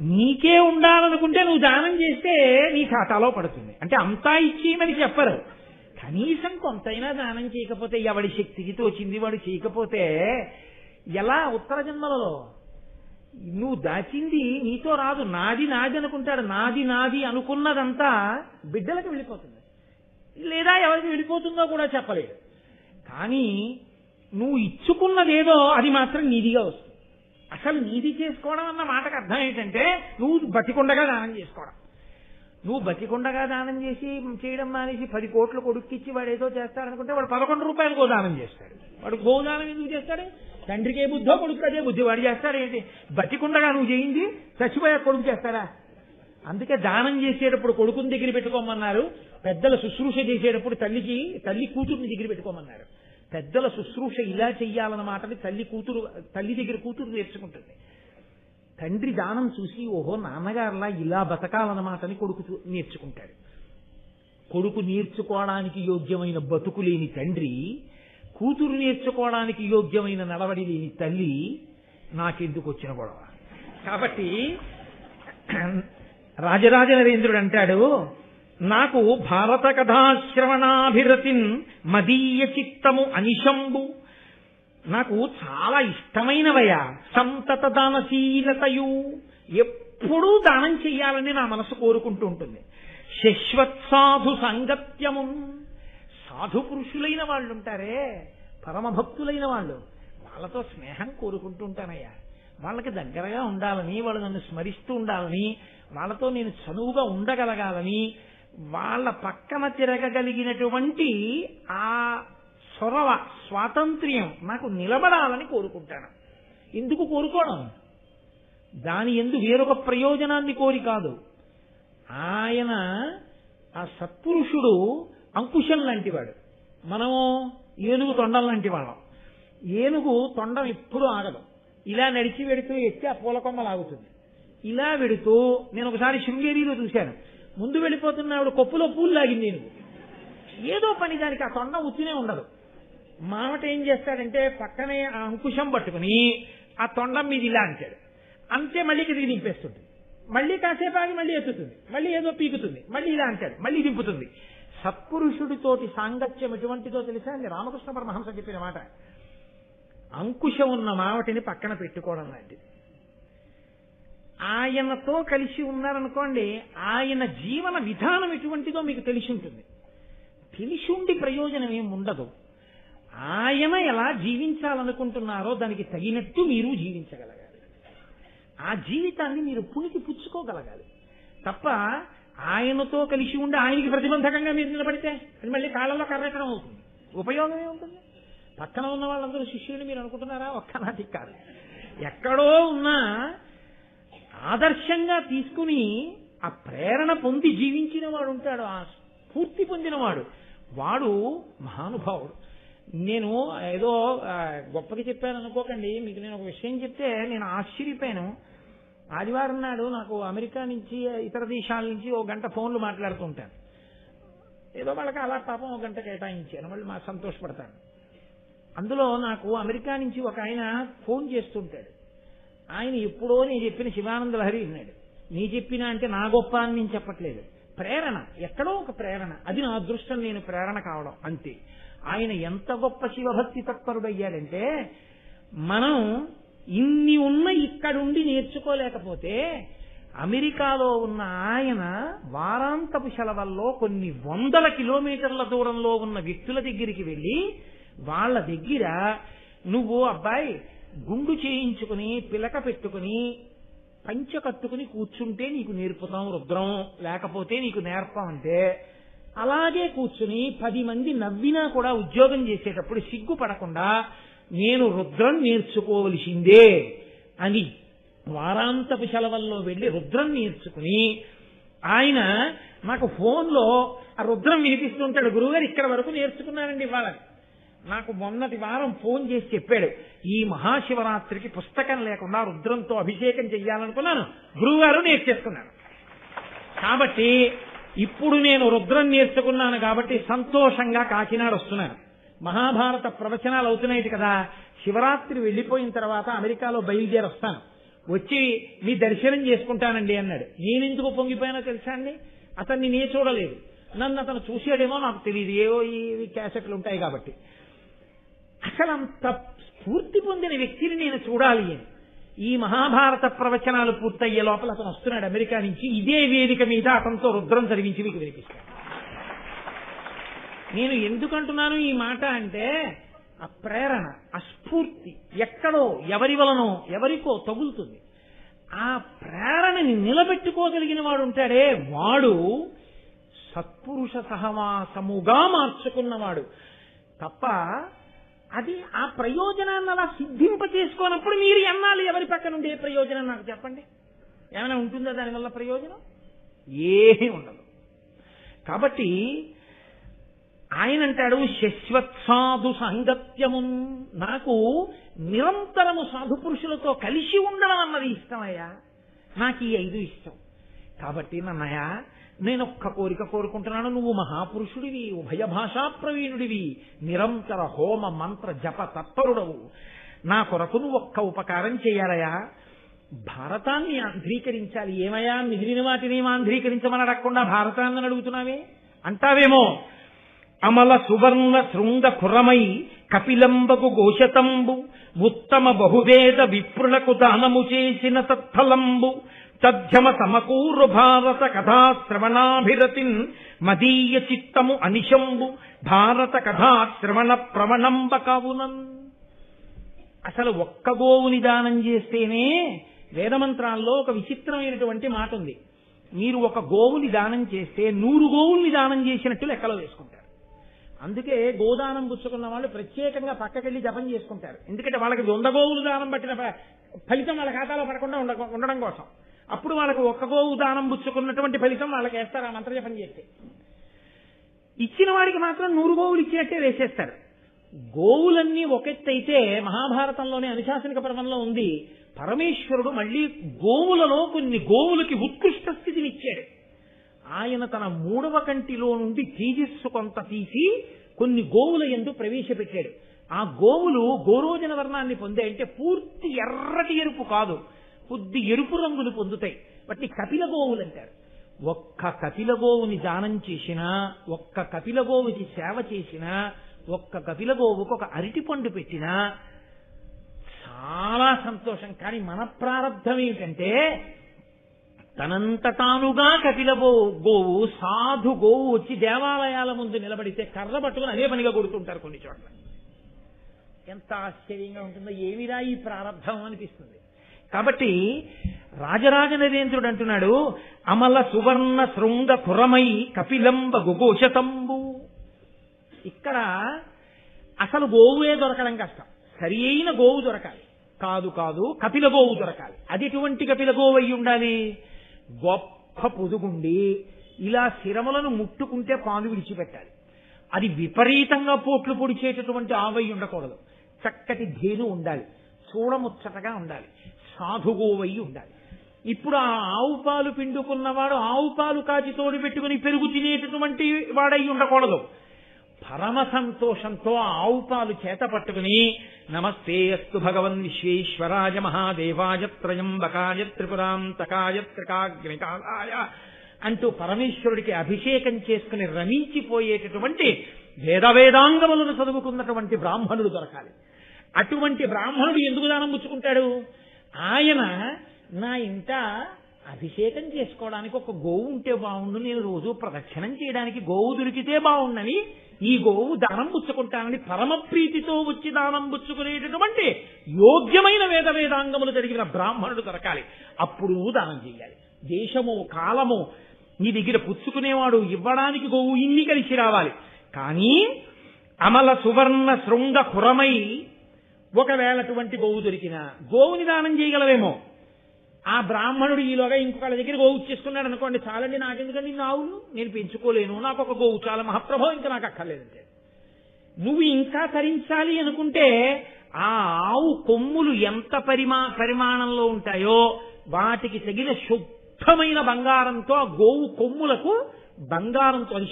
నీకే ఉండాలనుకుంటే నువ్వు దానం చేస్తే నీ ఖాతాలో పడుతుంది. అంటే అంతా ఇచ్చేయమని చెప్పరు, కనీసం కొంతైనా దానం చేయకపోతే ఎవడి శక్తికి తోచింది వాడు చేయకపోతే ఎలా? ఉత్తర జన్మలలో నువ్వు దాచింది నీతో రాదు. నాది నాది అనుకుంటాడు. నాది నాది అనుకున్నదంతా బిడ్డలకు వెళ్ళిపోతుంది, లేదా ఎవరికి వెళ్ళిపోతుందో కూడా చెప్పలేడు. కానీ నువ్వు ఇచ్చుకున్నదేదో అది మాత్రం నీదిగా వస్తుంది. అసలు నీది చేసుకోవడం అన్న మాటకు అర్థం ఏంటంటే నువ్వు బతికుండగా దానం చేసుకోవడం. నువ్వు బతికుండగా దానం చేయడం మానేసి 10 కోట్లు కొడుక్కిచ్చి వాడు ఏదో చేస్తాడనుకుంటే వాడు 11 రూపాయలకు దానం చేస్తాడు. వాడు గోదానం ఎందుకు చేస్తాడు? తండ్రికి ఏ బుద్ధో కొడుకు అదే బుద్ధి. వాడు చేస్తాడు ఏంటి? బతికుండగా నువ్వు చేయింది చచ్చిపోయా కొడుకు చేస్తారా? అందుకే దానం చేసేటప్పుడు కొడుకుని దగ్గర పెట్టుకోమన్నారు. పెద్దల శుశ్రూష చేసేటప్పుడు తల్లి కూతురుని దగ్గర పెట్టుకోమన్నారు. పెద్దల శుశ్రూష ఇలా చెయ్యాలన్న మాటని తల్లి దగ్గర కూతురు నేర్చుకుంటుంది. తండ్రి దానం చూసి ఓహో నాన్నగారులా ఇలా బతకాలన్నమాటని కొడుకు నేర్చుకుంటాడు. కొడుకు నేర్చుకోవడానికి యోగ్యమైన బతుకు లేని తండ్రి, కూతురు నేర్చుకోవడానికి యోగ్యమైన నడవడి లేని తల్లి, నాకెందుకు వచ్చిన గొడవ? కాబట్టి రాజరాజ నరేంద్రుడు అంటాడు, నాకు భారత కథాశ్రవణాభిరతిన్ మదీయ చిత్తము అనిశంబు, నాకు చాలా ఇష్టమైనవయా సంతత దానశీలతయు, ఎప్పుడూ దానం చెయ్యాలని నా మనసు కోరుకుంటూ ఉంటుంది. శశ్వత్సాధు సాంగత్యము, సాధు పురుషులైన వాళ్ళు ఉంటారే, పరమభక్తులైన వాళ్ళు, వాళ్ళతో స్నేహం కోరుకుంటూ ఉంటానయ్యా. వాళ్ళకి దగ్గరగా ఉండాలని, వాళ్ళు నన్ను స్మరిస్తూ ఉండాలని, వాళ్ళతో నేను చనువుగా ఉండగలగాలని, వాళ్ళ పక్కన తిరగగలిగినటువంటి ఆ చొరవ స్వాతంత్ర్యం నాకు నిలబడాలని కోరుకుంటాను. ఎందుకు కోరుకోవడం? దాని ఎందు వేరొక ప్రయోజనాన్ని కోరి కాదు. ఆయన ఆ సత్పురుషుడు అంకుశం లాంటివాడు, మనము ఏనుగు తొండం లాంటి వాళ్ళం. ఏనుగు తొండం ఎప్పుడూ ఆగదు. ఇలా నడిచి వెడుతూ ఎత్తి ఆ పూల కొమ్మ లాగుతుంది. ఇలా వెడుతూ నేను ఒకసారి శృంగేరిలో చూశాను, ముందు వెళ్ళిపోతున్న ఆవిడ కొప్పులో పూలు లాగింది ఏనుగు. ఏదో పని దానికి, ఆ తొండం ఉత్తినే ఉండదు. మామట ఏం చేస్తాడంటే పక్కనే ఆ అంకుశం పట్టుకుని ఆ తొండం మీద ఇలా అంటాడు. అంతే మళ్ళీ కిందికి దింపేస్తుంటుంది. మళ్ళీ కాసేపు ఆగి మళ్ళీ ఎత్తుతుంది, మళ్ళీ ఏదో పీకుతుంది, మళ్ళీ ఇలా అంటాడు, మళ్ళీ దింపుతుంది. సత్పురుషుడితోటి సాంగత్యం ఎటువంటిదో తెలుసా అండి? రామకృష్ణ పరమహంస చెప్పిన మాట, అంకుశం ఉన్న మావటిని పక్కన పెట్టుకోవడం లాంటిది. ఆయనతో కలిసి ఉన్నారనుకోండి, ఆయన జీవన విధానం ఎటువంటిదో మీకు తెలిసి ఉంటుంది. తెలిసి ఉండి ప్రయోజనం ఏమి ఉండదు. ఆయన ఎలా జీవించాలనుకుంటున్నారో దానికి తగినట్టు మీరు జీవించగలగాలి. ఆ జీవితాన్ని మీరు పుణికి పుచ్చుకోగలగాలి తప్ప ఆయనతో కలిసి ఉండి ఆయనకి ప్రతిబంధకంగా మీరు నిలబడితే అది మళ్ళీ కాళ్ళలో కర్రెట్టడం అవుతుంది. ఉపయోగమే ఉంటుంది. పక్కన ఉన్న వాళ్ళందరూ శిష్యులు మీరు అనుకుంటున్నారా? ఒక్కనాటికి కాదు. ఎక్కడో ఉన్నా ఆదర్శంగా తీసుకుని ఆ ప్రేరణ పొంది జీవించిన వాడు ఉంటాడు, ఆ స్ఫూర్తి పొందినవాడు, వాడు మహానుభావుడు. నేను ఏదో గొప్పగా చెప్పాను అనుకోకండి. మీకు నేను ఒక విషయం చెప్తే నేను ఆశ్చర్యపోయాను. ఆదివారం నాడు నాకు అమెరికా నుంచి ఇతర దేశాల నుంచి 1 గంట ఫోన్లు మాట్లాడుతూ ఉంటాను. ఏదో వాళ్ళకి అలా పాపం 1 గంట కేటాయించాను, మళ్ళీ మా సంతోషపడతాను. అందులో నాకు అమెరికా నుంచి ఒక ఆయన ఫోన్ చేస్తుంటాడు. ఆయన ఎప్పుడో నేను చెప్పిన శివానంద లహరి విన్నాడు. నీ చెప్పినా అంటే నా గొప్ప అని నేను చెప్పట్లేదు. ప్రేరణ, ఎక్కడో ఒక ప్రేరణ, అది నా అదృష్టం, నేను ప్రేరణ కావడం అంతే. ఆయన ఎంత గొప్ప శివభక్తి తత్పరుడయ్యాడంటే మనం ఇన్ని ఉన్న ఇక్కడుండి నేర్చుకోలేకపోతే అమెరికాలో ఉన్న ఆయన వారాంతపు సెలవుల్లో కొన్ని 100 కిలోమీటర్ల దూరంలో ఉన్న వ్యక్తుల దగ్గరికి వెళ్ళి వాళ్ళ దగ్గర నువ్వు అబ్బాయి గుండు చేయించుకుని పిలక పెట్టుకుని పంచ కట్టుకుని కూర్చుంటే నీకు నేర్పుతాం రుద్రం, లేకపోతే నీకు నేర్పమంటే అలాగే కూర్చుని 10 మంది నవ్వినా కూడా ఉద్యోగం చేసేటప్పుడు సిగ్గుపడకుండా నేను రుద్రం నేర్చుకోవలసిందే అని వారాంతపు సెలవుల్లో వెళ్ళి రుద్రం నేర్చుకుని ఆయన నాకు ఫోన్లో ఆ రుద్రం వినిపిస్తుంటాడు. గురువుగారు ఇక్కడ వరకు నేర్చుకున్నానండి ఇవాళ. నాకు మొన్నటి వారం ఫోన్ చేసి చెప్పాడు, ఈ మహాశివరాత్రికి పుస్తకం లేకుండా రుద్రంతో అభిషేకం చెయ్యాలనుకున్నాను, గురువుగారు నేర్చేసుకున్నాను. కాబట్టి ఇప్పుడు నేను రుద్రం నేర్చుకున్నాను కాబట్టి సంతోషంగా కాకినాడ వస్తున్నాను. మహాభారత ప్రవచనాలు అవుతున్నాయి కదా, శివరాత్రి వెళ్ళిపోయిన తర్వాత అమెరికాలో బయలుదేరి వస్తాను. వచ్చి మీ దర్శనం చేసుకుంటానండి అన్నాడు. నేనెందుకు పొంగిపోయానో తెలుసా అండి? అతన్ని నే చూడలేదు, నన్ను అతను చూసాడేమో నాకు తెలియదు, ఏవో ఈ క్యాసెట్లు ఉంటాయి కాబట్టి. అసలు అంత స్ఫూర్తి పొందిన వ్యక్తిని నేను చూడాలి అని ఈ మహాభారత ప్రవచనాలు పూర్తయ్యే లోపల అతను వస్తున్నాడు అమెరికా నుంచి. ఇదే వేదిక మీద అతనితో రుద్రం చదివించి మీకు వినిపిస్తాను. నేను ఎందుకంటున్నాను ఈ మాట అంటే, ఆ ప్రేరణ, ఆ స్ఫూర్తి ఎక్కడో ఎవరి వలనో ఎవరికో తగులుతుంది. ఆ ప్రేరణని నిలబెట్టుకోగలిగిన వాడు ఉంటాడే, వాడు సత్పురుష సహవాసముగా మార్చుకున్నవాడు తప్ప అది ఆ ప్రయోజనాన్ని అలా సిద్ధింప చేసుకోనప్పుడు మీరు ఎన్నాళ్ళు ఎవరి పక్కన ఉండే ప్రయోజనం నాకు చెప్పండి. ఏమైనా ఉంటుందా దానివల్ల ప్రయోజనం? ఏమీ ఉండదు. కాబట్టి ఆయన అంటాడు, శశ్వత్సాధు సాంగత్యమున్, నాకు నిరంతరము సాధు పురుషులతో కలిసి ఉండడం అన్నది ఇష్టమయ్యా, నాకు ఈ 5 ఇష్టం. కాబట్టి నన్నయ్య, నేను ఒక్క కోరిక కోరుకుంటున్నాను, నువ్వు మహాపురుషుడివి, ఉభయ భాషా ప్రవీణుడివి, నిరంతర హోమ మంత్ర జప తత్పరుడవు, నా కొరకు నువ్వు ఒక్క ఉపకారం చేయాలయా, భారతాన్ని ఆంధ్రీకరించాలి. ఏమయ్యా మిగిలిన వాటిని ఆంధ్రీకరించమని అడగకుండా భారతాన్ని అడుగుతున్నావే అంటావేమో. అమల సువర్ణ శృంగ ఖురమై కపిలంబకు గోశతంబు, ఉత్తమ బహువేద విప్రులకు దానము చేసిన తత్ఫలంబు, తథ్యమ సమకూరు భారత కథాశ్రవణాభిరతిన్ మదీయ చిత్తము అనిశంబు, భారత కథాశ్రవణ ప్రవణంబ కావునన్. అసలు ఒక్క గోవుని దానం చేస్తేనే, వేదమంత్రాల్లో ఒక విచిత్రమైనటువంటి మాట ఉంది, మీరు ఒక గోవుని దానం చేస్తే 100 గోవుల్ని దానం చేసినట్టు లెక్కలో వేసుకుంటారు. అందుకే గోదానం పుచ్చుకున్న వాళ్ళు ప్రత్యేకంగా పక్కకెళ్ళి జపం చేసుకుంటారు. ఎందుకంటే వాళ్ళకి 100 గోవులు దానం పట్టిన ఫలితం వాళ్ళ ఖాతాలో పడకుండా ఉండడం కోసం. అప్పుడు వాళ్ళకు ఒక్క గోవు దానం పుచ్చుకున్నటువంటి ఫలితం వాళ్ళకి వేస్తారు ఆ మంత్రజపం చేస్తే. ఇచ్చిన వాడికి మాత్రం 100 గోవులు ఇచ్చినట్టే వేసేస్తారు. గోవులన్నీ ఒకెత్తైతే మహాభారతంలోనే అనుశాసనిక పర్వంలో ఉంది, పరమేశ్వరుడు మళ్ళీ గోవులలో కొన్ని గోవులకి ఉత్కృష్ట స్థితిని ఇచ్చాడు. ఆయన తన 3వ కంటిలో నుండి తేజస్సు కొంత తీసి కొన్ని గోవుల యందు ప్రవేశపెట్టాడు. ఆ గోవులు గోరోజన వర్ణాన్ని పొందాయంటే పూర్తి ఎర్రటి ఎరుపు కాదు, కొద్ది ఎరుపు రంగులు పొందుతాయి. వాటిని కపిల గోవులు అంటారు. ఒక్క కపిల గోవుని దానం చేసినా, ఒక్క కపిల గోవుకి సేవ చేసినా, ఒక్క కపిల గోవుకు ఒక అరటి పండు పెట్టినా చాలా సంతోషం. కానీ మన ప్రారంధం ఏమిటంటే, తనంత తానుగా కపిల గోవు సాధు గోవు వచ్చి దేవాలయాల ముందు నిలబడితే కర్ర పట్టుకుని అదే పనిగా కొడుతుంటారు కొన్ని చోట్ల. ఎంత ఆశ్చర్యంగా ఉంటుందో, ఏమిరా ఈ ప్రారంధం అనిపిస్తుంది. కాబట్టి రాజరాజ నరేంద్రుడు అంటున్నాడు, అమల సువర్ణ శృంగ ఖురమై కపిలంబ గుగోశతంబు. ఇక్కడ అసలు గోవుయే దొరకడం కష్టం, సరి అయిన గోవు దొరకాలి. కాదు కపిల గోవు దొరకాలి. అది ఎటువంటి కపిల గోవు అయి ఉండాలి? గొప్ప పొదుగుండి ఇలా శిరములను ముట్టుకుంటే పాలు విడిచిపెట్టాలి. అది విపరీతంగా పోట్లు పొడిచేటటువంటి ఆవై ఉండకూడదు. చక్కటి ధేను ఉండాలి, చూడముచ్చటగా ఉండాలి, సాధుగోవై ఉండాలి. ఇప్పుడు ఆ ఆవు పాలు పిండుకున్నవాడు ఆవు పాలు కాచి తోడు పెట్టుకుని పెరుగు తినేటటువంటి వాడై ఉండకూడదు. పరమ సంతోషంతో ఆవు పాలు చేత పట్టుకుని నమస్తే అస్తు భగవన్ విశ్వేశ్వరాయ మహాదేవాయ త్రయంబకాయ త్రిపురాంతకాయ త్రికాగ్నికాలాయ అంటూ పరమేశ్వరుడికి అభిషేకం చేసుకుని రమించిపోయేటటువంటి వేదాంగములను చదువుకున్నటువంటి బ్రాహ్మణుడు దొరకాలి. అటువంటి బ్రాహ్మణుడు ఎందుకు దానం పుచ్చుకుంటాడు? ఆయన నా ఇంట అభిషేకం చేసుకోవడానికి ఒక గోవు ఉంటే బాగుండు, నేను రోజు ప్రదక్షిణం చేయడానికి గోవు దొరికితే బాగుండని ఈ గోవు దానం పుచ్చుకుంటానని పరమ ప్రీతితో వచ్చి దానం పుచ్చుకునేటటువంటి యోగ్యమైన వేదాంగములు జరిగిన బ్రాహ్మణుడు దొరకాలి. అప్పుడు దానం చేయాలి. దేశము కాలము నీ దగ్గర పుచ్చుకునేవాడు ఇవ్వడానికి గోవు ఇన్ని కలిసి రావాలి. కానీ అమల సువర్ణ శృంగ ఖురమై ఒకవేళ అటువంటి గోవు దొరికినా గోవుని దానం చేయగలవేమో. ఆ బ్రాహ్మణుడు ఈలోగా ఇంకొకళ్ళ దగ్గర గోవు చేసుకున్నాడు అనుకోండి, చాలండి నాకెందుకండి ఆవులు, నేను పెంచుకోలేను, నాకు ఒక గోవు చాలా మహాప్రభావం, ఇంకా నాకు అక్కర్లేదంటే. నువ్వు ఇంకా తరించాలి అనుకుంటే ఆ ఆవు కొమ్ములు ఎంత పరిమాణంలో ఉంటాయో వాటికి తగిన శుద్ధమైన బంగారంతో ఆ గోవు కొమ్ములకు బంగారంతో, అది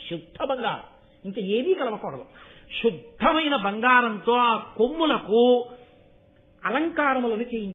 శుద్ధ బంగారం, ఇంకా ఏదీ కలవకూడదు, శుద్ధమైన బంగారంతో ఆ కొమ్ములకు అలంకారములను చేయించాలి.